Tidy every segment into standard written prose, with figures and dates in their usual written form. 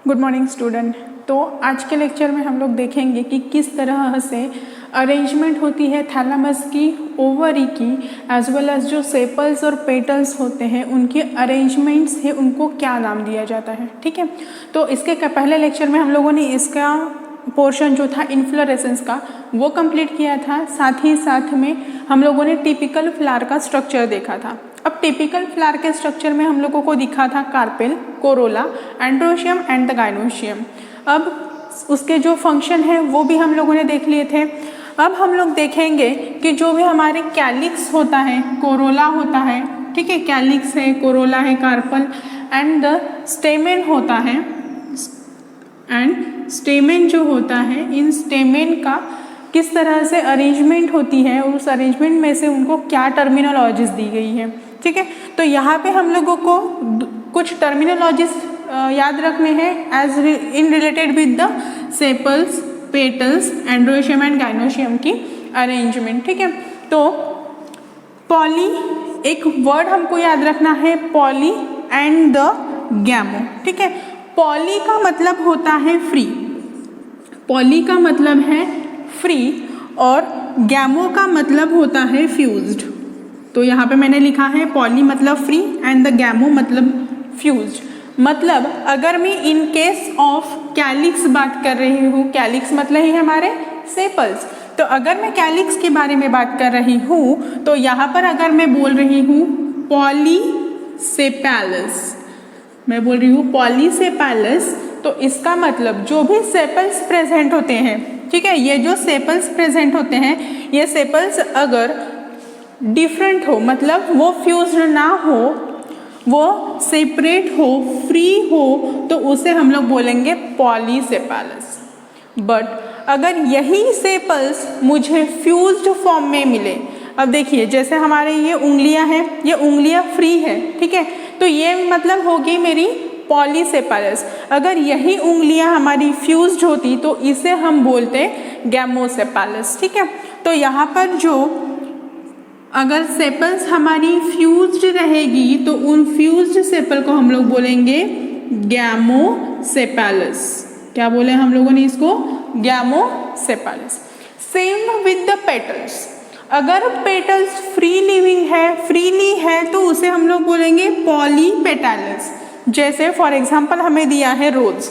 Good morning student. तो आज के लेक्चर में हम लोग देखेंगे कि किस तरह से अरेंजमेंट होती है थैलेमस की, ओवरी की, एज वेल एज जो सेपल्स और पेटल्स होते हैं उनके अरेंजमेंट्स है, उनको क्या नाम दिया जाता है। ठीक है, तो इसके पहले लेक्चर में हम लोगों ने इसका पोर्शन जो था इन्फ्लोरेसेंस का वो कंप्लीट किया था। साथ ही साथ में हम लोगों ने टिपिकल फ्लावर का स्ट्रक्चर देखा था। अब टिपिकल फ्लावर के स्ट्रक्चर में हम लोगों को दिखा था carpel, Corolla, androecium and the gynoecium. अब उसके जो फंक्शन है वो भी हम लोगों ने देख लिए थे। अब हम लोग देखेंगे कि जो भी हमारे कैलिक्स होता है, कोरोला होता है, ठीक है, कैलिक्स है, कोरोला है, कार्पल एंड द स्टेमेन होता है, एंड स्टेमेन जो होता है, इन स्टेमेन का किस तरह से अरेंजमेंट होती है और उस अरेंजमेंट में से उनको क्या टर्मिनोलॉजीज दी गई है। ठीक है, तो यहाँ पे हम लोगों को कुछ टर्मिनोलॉजीज याद रखने हैं as in related with the sepals, petals, androecium and gynoecium की अरेंजमेंट। ठीक है, तो पॉली एक वर्ड हमको याद रखना है, पॉली एंड द गैमो। ठीक है, पॉली का मतलब होता है फ्री, पॉली का मतलब है फ्री और गैमो का मतलब होता है फ्यूज्ड। तो यहाँ पे मैंने लिखा है पॉली मतलब फ्री एंड द गैमो मतलब फ्यूज्ड। मतलब अगर मैं इन केस ऑफ कैलिक्स बात कर रही हूँ, कैलिक्स मतलब ही हमारे सेपल्स, तो अगर मैं कैलिक्स के बारे में बात कर रही हूँ तो यहाँ पर अगर मैं बोल रही हूँ पॉलीसेपैलस, मैं बोल रही हूँ पॉलीसेपैलस, तो इसका मतलब जो भी सेपल्स प्रेजेंट होते हैं, ठीक है, ये जो सेपल्स प्रेजेंट होते हैं, ये सेपल्स अगर डिफरेंट हो, मतलब वो फ्यूज्ड ना हो, वो सेपरेट हो, फ्री हो, तो उसे हम लोग बोलेंगे पॉलीसेपैलस। बट अगर यही सेपल्स मुझे फ्यूज्ड फॉर्म में मिले, अब देखिए जैसे हमारे ये उंगलियां हैं, ये उंगलियां फ्री है, ठीक है, तो ये मतलब होगी मेरी पॉलीसेपैलस। अगर यही उंगलियां हमारी फ्यूज्ड होती तो इसे हम बोलते गैमोसेपैलस। ठीक है, तो यहाँ पर जो अगर सेपल्स हमारी फ्यूज्ड रहेगी तो उन फ्यूज्ड सेपल को हम लोग बोलेंगे गैमोसेपैलस। क्या बोले हम लोगों ने इसको? गैमोसेपैलस। सेम विद द पेटल्स, अगर पेटल्स फ्री लिविंग है, फ्रीली है, तो उसे हम लोग बोलेंगे पॉलीपेटैलस। जैसे फॉर एग्जांपल हमें दिया है रोज,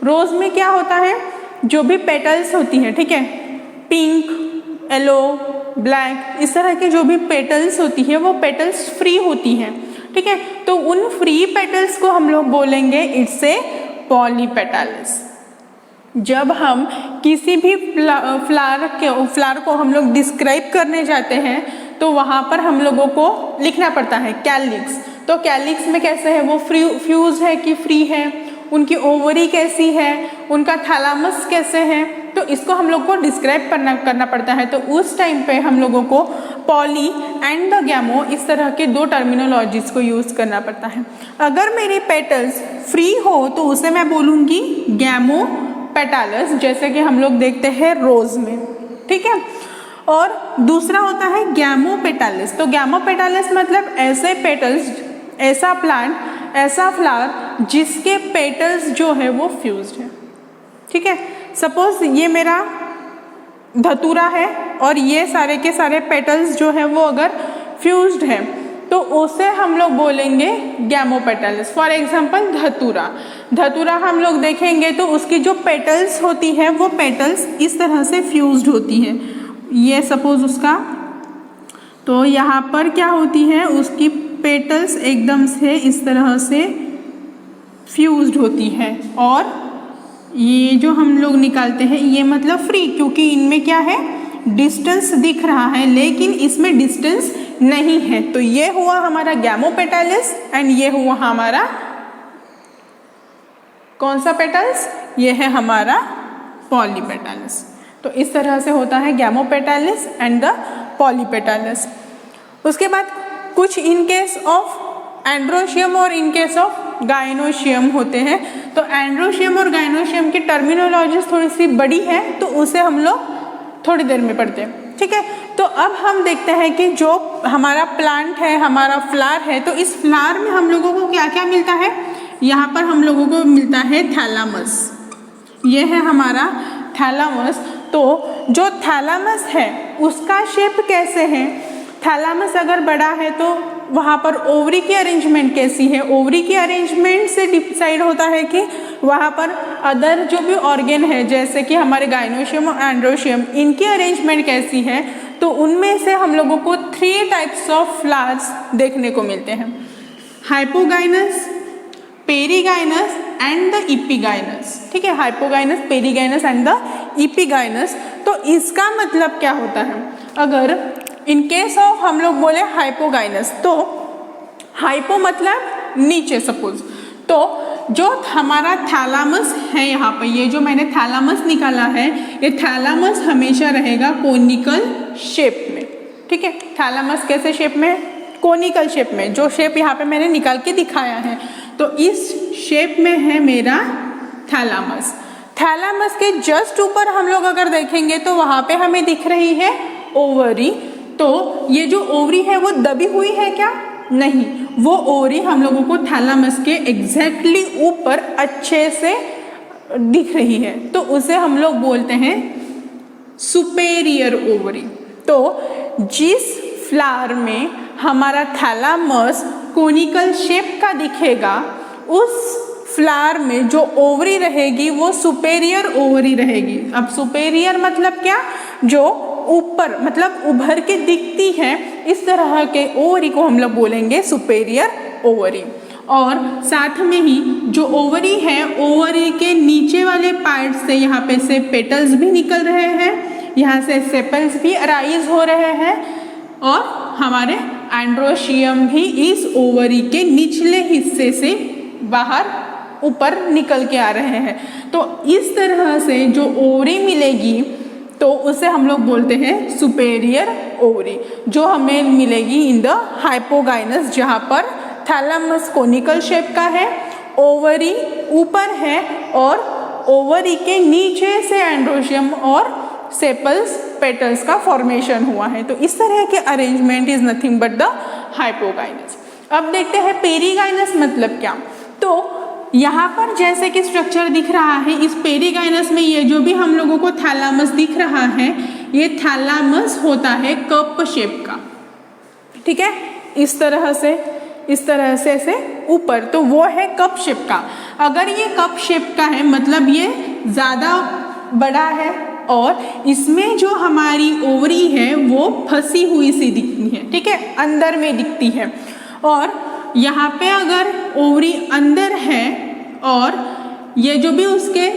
रोज में क्या होता है, जो भी पेटल्स होती है, ठीक है, पिंक, येलो, ब्लैक, इस तरह के जो भी पेटल्स होती है वो पेटल्स फ्री होती हैं। ठीक है, तो उन फ्री पेटल्स को हम लोग बोलेंगे इट्स ए पॉलीपेटैलस। जब हम किसी भी फ्लावर को हम लोग डिस्क्राइब करने जाते हैं तो वहाँ पर हम लोगों को लिखना पड़ता है कैलिक्स। तो कैलिक्स में कैसे है, वो फ्यूज है कि फ्री है, उनकी ओवरी कैसी है, उनका थैलेमस कैसे है, तो इसको हम लोग को डिस्क्राइब करना पड़ता है। तो उस टाइम पे हम लोगों को पॉली एंड द गैमो इस तरह के दो टर्मिनोलॉजीज को यूज़ करना पड़ता है। अगर मेरी पेटल्स फ्री हो तो उसे मैं बोलूँगी गैमो पेटैलस, जैसे कि हम लोग देखते हैं रोज में। ठीक है, और दूसरा होता है गैमोपेटैलस। तो गैमोपेटैलस मतलब ऐसे पेटल्स, ऐसा प्लांट, ऐसा फ्लावर जिसके पेटल्स जो है वो फ्यूज्ड है। ठीक है, सपोज ये मेरा धतूरा है और ये सारे के सारे पेटल्स जो है वो अगर फ्यूज्ड है तो उसे हम लोग बोलेंगे गैमोपेटैलस। फॉर एग्जांपल धतूरा, धतूरा हम लोग देखेंगे तो उसकी जो पेटल्स होती है वो पेटल्स इस तरह से फ्यूज्ड होती है। ये सपोज उसका, तो यहाँ पर क्या होती है, उसकी पेटल्स एकदम से इस तरह से फ्यूज्ड होती है, और ये जो हम लोग निकालते हैं ये मतलब फ्री, क्योंकि इनमें क्या है, डिस्टेंस दिख रहा है लेकिन इसमें डिस्टेंस नहीं है। तो ये हुआ हमारा गैमोपेटैलस एंड ये हुआ हमारा कौन सा पेटल्स, ये है हमारा पॉलीपेटैलस। तो इस तरह से होता है गैमोपेटैलस एंड द पॉलीपेटैलस। उसके बाद कुछ इन केस ऑफ एंड्रोशियम और इन केस ऑफ गाइनोशियम होते हैं। तो एंड्रोशियम और गाइनोशियम की टर्मिनोलॉजीज थोड़ी सी बड़ी है तो उसे हम लोग थोड़ी देर में पढ़ते हैं। ठीक है, तो अब हम देखते हैं कि जो हमारा प्लांट है, हमारा फ्लावर है, तो इस फ्लावर में हम लोगों को क्या क्या मिलता है, यहाँ पर हम लोगों को मिलता है थैलामस। ये है हमारा थैलामस। तो जो थैलामस है उसका शेप कैसे है? थैलामस अगर बड़ा है तो वहाँ पर ओवरी की अरेंजमेंट कैसी है? ओवरी की अरेंजमेंट से डिसाइड होता है कि वहाँ पर अदर जो भी ऑर्गन है जैसे कि हमारे गाइनोशियम और एंड्रोशियम, इनकी अरेंजमेंट कैसी है। तो उनमें से हम लोगों को 3 टाइप्स ऑफ फ्लावर्स देखने को मिलते हैं, हाइपोगाइनस, पेरीगाइनस एंड द इपीगाइनस। ठीक है, हाइपोगाइनस, पेरीगाइनस एंड द इपीगाइनस। तो इसका मतलब क्या होता है? अगर इन केस ऑफ हम लोग बोले हाइपोगाइनस, तो हाइपो मतलब नीचे सपोज, तो जो हमारा थैलामस है यहाँ पर, ये जो मैंने थैलामस निकाला है, ये थैलामस हमेशा रहेगा कोनिकल शेप में। ठीक है, थैलामस कैसे शेप में? कोनिकल शेप में, जो शेप यहाँ पे मैंने निकाल के दिखाया है। तो इस शेप में है मेरा थैलामस। थैलामस के जस्ट ऊपर हम लोग अगर देखेंगे तो वहाँ पे हमें दिख रही है ओवरी। तो ये जो ओवरी है वो दबी हुई है क्या? नहीं, वो ओवरी हम लोगों को थैलामस के एग्जैक्टली ऊपर अच्छे से दिख रही है, तो उसे हम लोग बोलते हैं सुपेरियर ओवरी। तो जिस फ्लावर में हमारा थैलामस कोनिकल शेप का दिखेगा, उस फ्लावर में जो ओवरी रहेगी वो सुपेरियर ओवरी रहेगी। अब सुपेरियर मतलब क्या? जो ऊपर मतलब उभर के दिखती है, इस तरह के ओवरी को हम लोग बोलेंगे सुपेरियर ओवरी। और साथ में ही जो ओवरी है, ओवरी के नीचे वाले पार्ट से यहाँ पे से पेटल्स भी निकल रहे हैं, यहाँ से सेपल्स भी अराइज हो रहे हैं, और हमारे एंड्रोशियम भी इस ओवरी के निचले हिस्से से बाहर ऊपर निकल के आ रहे हैं। तो इस तरह से जो ओवरी मिलेगी तो उसे हम लोग बोलते हैं सुपेरियर ओवरी, जो हमें मिलेगी इन द हाइपोगाइनस, जहाँ पर थैलामस कोनिकल शेप का है, ओवरी ऊपर है और ओवरी के नीचे से एंड्रोशियम और सेपल्स पेटल्स का फॉर्मेशन हुआ है। तो इस तरह के arrangement is nothing but the hypogynous. अब देखते हैं पेरीगाइनस मतलब क्या। तो यहाँ पर जैसे कि स्ट्रक्चर दिख रहा है, इस पेरीगाइनस में ये जो भी हम लोगों को थैलामस दिख रहा है, ये थैलामस होता है कप शेप का। ठीक है, इस तरह से ऐसे ऊपर, तो वो है कप शेप का। अगर ये कप शेप का है मतलब ये ज़्यादा बड़ा है और इसमें जो हमारी ओवरी है वो फंसी हुई सी दिखती है। ठीक है, अंदर में दिखती है। और यहाँ पे अगर ओवरी अंदर है और ये जो भी उसके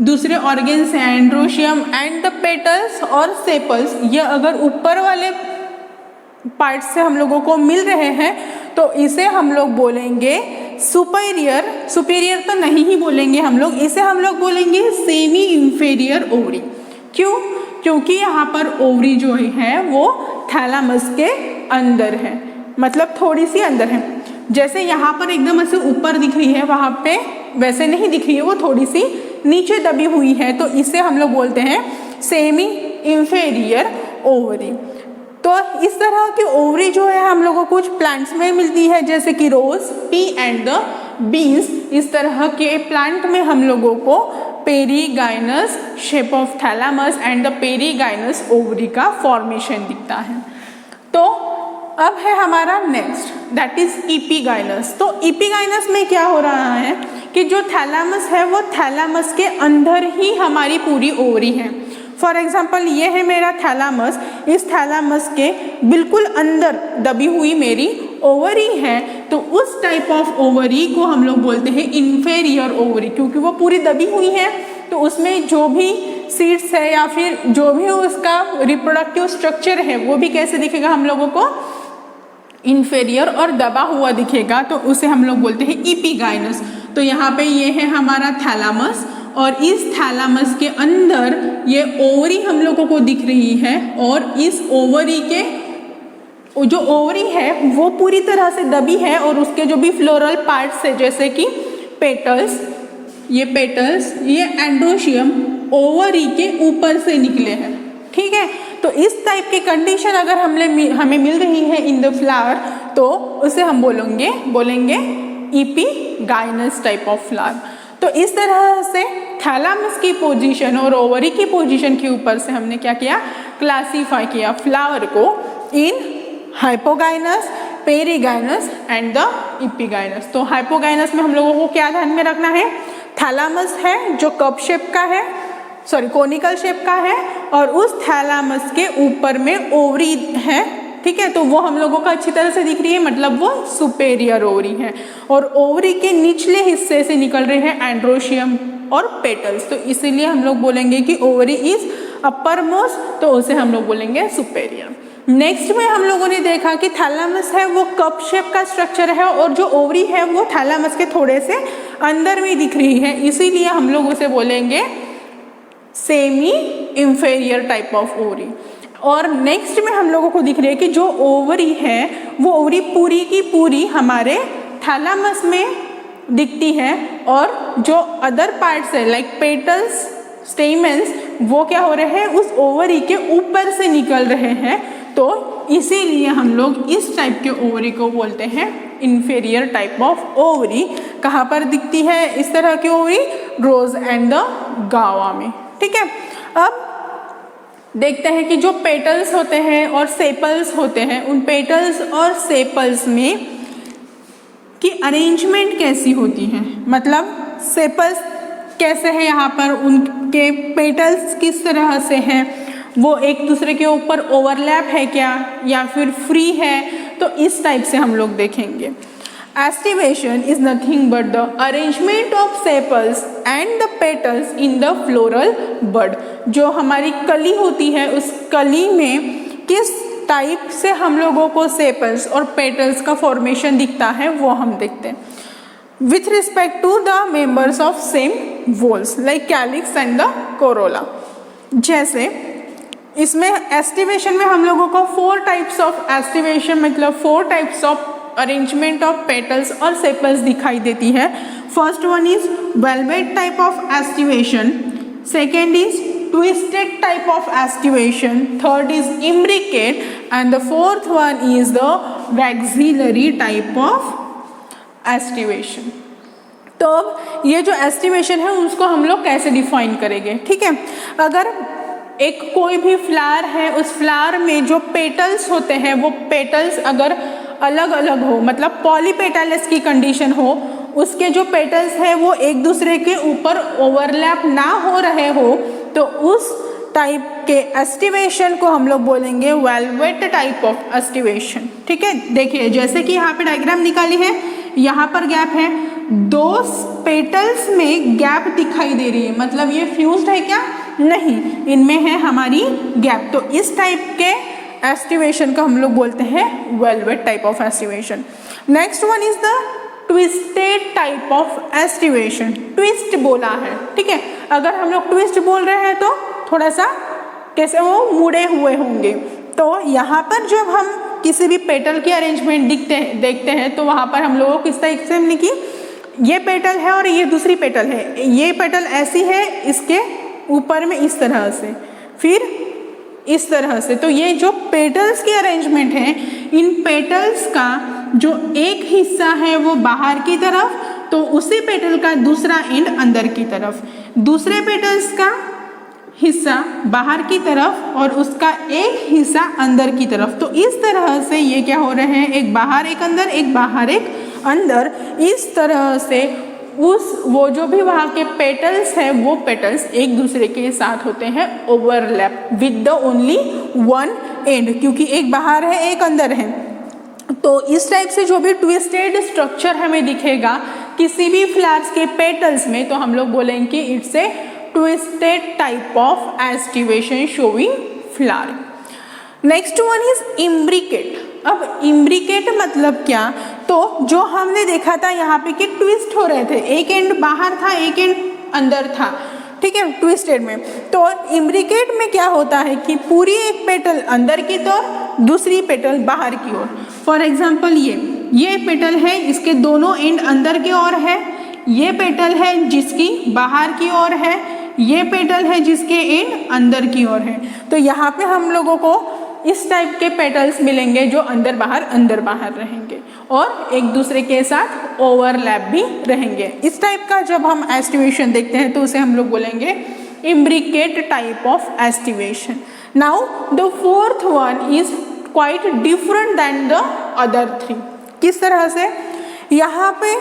दूसरे ऑर्गन्स हैं, एंड्रोशियम एंड द पेटल्स और सेपल्स, ये अगर ऊपर वाले पार्ट से हम लोगों को मिल रहे हैं तो इसे हम लोग बोलेंगे सुपेरियर। सुपेरियर तो नहीं ही बोलेंगे हम लोग, इसे हम लोग बोलेंगे सेमी इंफीरियर ओवरी। क्यों? क्योंकि यहाँ पर ओवरी जो है वो थैलामस के अंदर है, मतलब थोड़ी सी अंदर है। जैसे यहाँ पर एकदम ऐसे ऊपर दिख रही है, वहाँ पे वैसे नहीं दिख रही है, वो थोड़ी सी नीचे दबी हुई है, तो इसे हम लोग बोलते हैं सेमी इंफीरियर ओवरी। तो इस तरह की ओवरी जो है हम लोगों को कुछ प्लांट्स में मिलती है, जैसे कि रोज, पी एंड द बीन्स। इस तरह के प्लांट में हम लोगों को perigynous shape of thalamus and the perigynous ovary का फॉर्मेशन दिखता है। तो अब है हमारा नेक्स्ट, दैट इज इपीगाइनस। तो इपीगाइनस में क्या हो रहा है कि जो थैलामस है वो थैलामस के अंदर ही हमारी पूरी ओवरी है। फॉर एग्जाम्पल ये है मेरा थैलामस, इस थैलामस के बिल्कुल अंदर दबी हुई मेरी ओवरी है, तो उस टाइप ऑफ ओवरी को हम लोग बोलते हैं इंफीरियर ओवरी, क्योंकि वो पूरी दबी हुई है। तो उसमें जो भी सीड्स है या फिर जो भी उसका रिप्रोडक्टिव स्ट्रक्चर है वो भी कैसे दिखेगा हम लोगों को? इंफीरियर और दबा हुआ दिखेगा, तो उसे हम लोग बोलते हैं इपीगाइनस। तो यहाँ पे ये है हमारा थैलामस और इस थैलामस के अंदर ये ओवरी हम लोगों को दिख रही है, और इस ओवरी के जो ओवरी है वो पूरी तरह से दबी है और उसके जो भी फ्लोरल पार्ट्स है जैसे कि पेटल्स, ये एंड्रोशियम ओवरी के ऊपर से निकले हैं। ठीक है, तो इस टाइप की कंडीशन अगर हमें मिल रही है इन द फ्लावर, तो उसे हम बोलेंगे एपिगाइनस टाइप ऑफ फ्लावर। तो इस तरह से थैलामस की पोजीशन और ओवरी की पोजीशन के ऊपर से हमने क्या किया, क्लासीफाई किया फ्लावर को in hypogynous, perigynous and the epigynous. तो हाइपोगाइनस में हम लोगों को क्या ध्यान में रखना है, थैलामस है जो कप शेप का है, सॉरी कोनिकल शेप का है, और उस थैलामस के ऊपर में ओवरी है, ठीक है। तो वो हम लोगों को अच्छी तरह से दिख रही है, मतलब वो सुपेरियर ओवरी है, और ओवरी के निचले हिस्से से निकल रहे हैं एंड्रोशियम और पेटल्स। तो इसीलिए हम लोग बोलेंगे कि ओवरी इज अपर मोस्ट, तो उसे हम लोग बोलेंगे सुपेरियर। नेक्स्ट में हम लोगों ने देखा कि थैलामस है वो कप शेप का स्ट्रक्चर है, और जो ओवरी है वो थैलामस के थोड़े से अंदर में दिख रही है, इसीलिए हम लोग उसे बोलेंगे semi inferior type of ovary. और नेक्स्ट में हम लोगों को दिख रही है कि जो ओवरी है वो ओवरी पूरी की पूरी हमारे थैलामस में दिखती है, और जो अदर पार्ट्स है लाइक पेटल्स, स्टेमेंस, वो क्या हो रहे हैं, उस ओवरी के ऊपर से निकल रहे हैं। तो इसीलिए हम लोग इस टाइप के ओवरी को बोलते हैं इंफेरियर टाइप ऑफ ओवरी। कहाँ पर दिखती है इस तरह की ओवरी, रोज एंड द गावा में, ठीक है। अब देखते हैं कि जो पेटल्स होते हैं और सेपल्स होते हैं, उन पेटल्स और सेपल्स में की अरेंजमेंट कैसी होती है, मतलब सेपल्स कैसे हैं, यहाँ पर उनके पेटल्स किस तरह से हैं, वो एक दूसरे के ऊपर ओवरलैप है क्या या फिर फ्री है, तो इस टाइप से हम लोग देखेंगे। Aestivation is nothing but the arrangement of sepals and the petals in the floral bud. जो हमारी कली होती है उस कली में किस टाइप से हम लोगों को सेपल्स और पेटल्स का फॉर्मेशन दिखता है वो हम देखते हैं with respect to the members of same whorls like calyx and the corolla. जैसे इसमें एस्टिवेशन में हम लोगों को 4 टाइप्स ऑफ एस्टिवेशन, मतलब 4 types of arrangement of petals और सेपल्स दिखाई देती है। First one is velvet type of aestivation, second is twisted type of estivation, third is imbricate and the fourth one is the waxillary type of estivation। तो ये जो aestivation है उसको हम लोग कैसे डिफाइन करेंगे, ठीक है। अगर एक कोई भी फ्लावर है, उस फ्लावर में जो पेटल्स होते हैं वो पेटल्स अगर अलग अलग हो, मतलब पॉलीपेटल्स की कंडीशन हो, उसके जो पेटल्स है वो एक दूसरे के ऊपर ओवरलैप ना हो रहे हो, तो उस टाइप के एस्टिवेशन को हम लोग बोलेंगे वेलवेट टाइप ऑफ एस्टिवेशन, ठीक है। देखिए जैसे कि यहाँ पे डायग्राम निकाली है, यहाँ पर गैप है, 2 पेटल्स में गैप दिखाई दे रही है, मतलब ये फ्यूज्ड है क्या, नहीं, इनमें है हमारी गैप। तो इस टाइप के एस्टिवेशन को हम लोग बोलते हैं velvet type of aestivation. Next one is the twisted type of aestivation. Twist बोला है, ठीक है। अगर हम लोग ट्विस्ट बोल रहे हैं तो थोड़ा सा कैसे वो मुड़े हुए होंगे। तो यहाँ पर जब हम किसी भी पेटल की अरेंजमेंट देखते हैं तो वहाँ पर हम लोगों को किस तरह से हमने की, ये पेटल है और ये दूसरी पेटल है, ये पेटल ऐसी है, इसके ऊपर में इस तरह से, फिर इस तरह से। तो ये जो पेटल्स की अरेंजमेंट है, इन पेटल्स का जो एक हिस्सा है वो बाहर की तरफ, तो उसी पेटल का दूसरा एंड अंदर की तरफ, दूसरे पेटल्स का हिस्सा बाहर की तरफ और उसका एक हिस्सा अंदर की तरफ। तो इस तरह से ये क्या हो रहे हैं, एक बाहर एक अंदर, एक बाहर एक अंदर, इस तरह से वो जो भी वहाँ के पेटल्स हैं वो पेटल्स एक दूसरे के साथ होते हैं overlap with the only one and, क्योंकि एक बाहर है एक अंदर है। तो इस टाइप से जो भी ट्विस्टेड स्ट्रक्चर हमें दिखेगा किसी भी फ्लावर्स के पेटल्स में, तो हम लोग बोलेंगे कि it's a twisted type of aestivation showing flower. Next one is imbricate. अब इम्ब्रिकेट मतलब क्या, तो जो हमने देखा था यहाँ पे कि ट्विस्ट हो रहे थे, एक एंड बाहर था एक एंड अंदर था, ठीक है, ट्विस्टेड में। तो इम्ब्रिकेट में क्या होता है कि पूरी एक पेटल अंदर की तरफ, दूसरी पेटल बाहर की ओर। फॉर एग्जाम्पल ये पेटल है, इसके दोनों एंड अंदर की ओर है, ये पेटल है जिसकी बाहर की ओर है, ये पेटल है जिसके एंड अंदर की ओर है। तो यहाँ पे हम लोगों को इस टाइप के पेटल्स मिलेंगे जो अंदर बाहर रहेंगे और एक दूसरे के साथ ओवरलैप भी रहेंगे। इस टाइप का जब हम एस्टिवेशन देखते हैं तो उसे हम लोग बोलेंगे imbricate type of aestivation. Now the fourth one is quite different than the other three. किस तरह से? यहाँ पे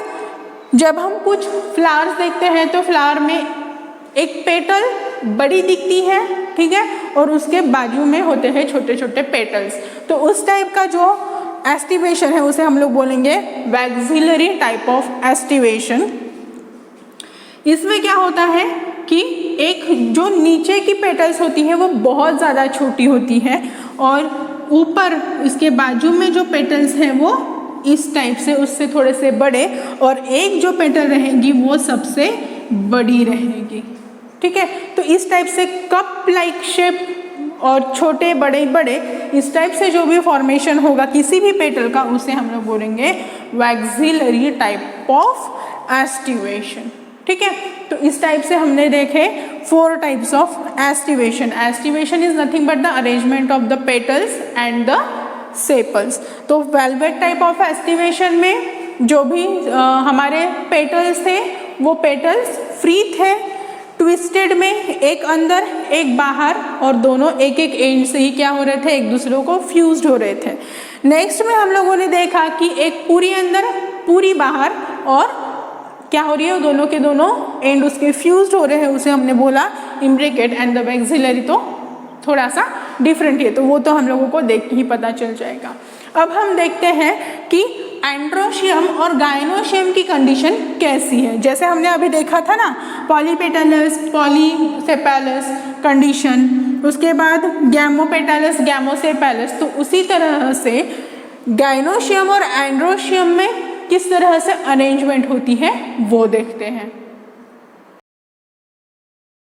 जब हम कुछ फ्लावर्स देखते हैं तो फ्लावर में एक पेटल बड़ी दिखती है, ठीक है, और उसके बाजू में होते हैं छोटे छोटे पेटल्स। तो उस टाइप का जो एस्टिवेशन है उसे हम लोग बोलेंगे वैक्सिलरी टाइप ऑफ एस्टिवेशन। इसमें क्या होता है कि एक जो नीचे की पेटल्स होती है वो बहुत ज़्यादा छोटी होती है और ऊपर इसके बाजू में जो पेटल्स हैं वो इस टाइप से उससे थोड़े से बड़े, और एक जो पेटल रहेगी वो सबसे बड़ी रहेगी, ठीक है। तो इस टाइप से कप लाइक शेप और छोटे बड़े बड़े इस टाइप से जो भी फॉर्मेशन होगा किसी भी पेटल का उसे हम लोग बोलेंगे वैक्सिलरी टाइप ऑफ एस्टिवेशन, ठीक है। तो इस टाइप से हमने देखे 4 types of aestivation. Aestivation is nothing but the arrangement of the petals and the sepals. तो वेलवेट टाइप ऑफ एस्टिवेशन में जो भी हमारे पेटल्स थे वो पेटल्स फ्री थे, ट्विस्टेड में एक अंदर एक बाहर, और दोनों एक एक एंड से ही क्या हो रहे थे, एक दूसरे को फ्यूज्ड हो रहे थे। नेक्स्ट में हम लोगों ने देखा कि एक पूरी अंदर पूरी बाहर, और क्या हो रही है, दोनों के दोनों एंड उसके फ्यूज्ड हो रहे हैं, उसे हमने बोला इम्ब्रिकेट एंड द वैक्सिलरी। तो थोड़ा सा डिफरेंट है, तो वो तो हम लोगों को देख के ही पता चल जाएगा। अब हम देखते हैं कि एंड्रोशियम और गायनोशियम की कंडीशन कैसी है। जैसे हमने अभी देखा था ना पॉलीपेटलस पॉलीसेपेलस कंडीशन, उसके बाद गैमोपेटलस गैमोसेपेलस, तो उसी तरह से गायनोशियम और एंड्रोशियम में किस तरह से अरेंजमेंट होती है वो देखते हैं।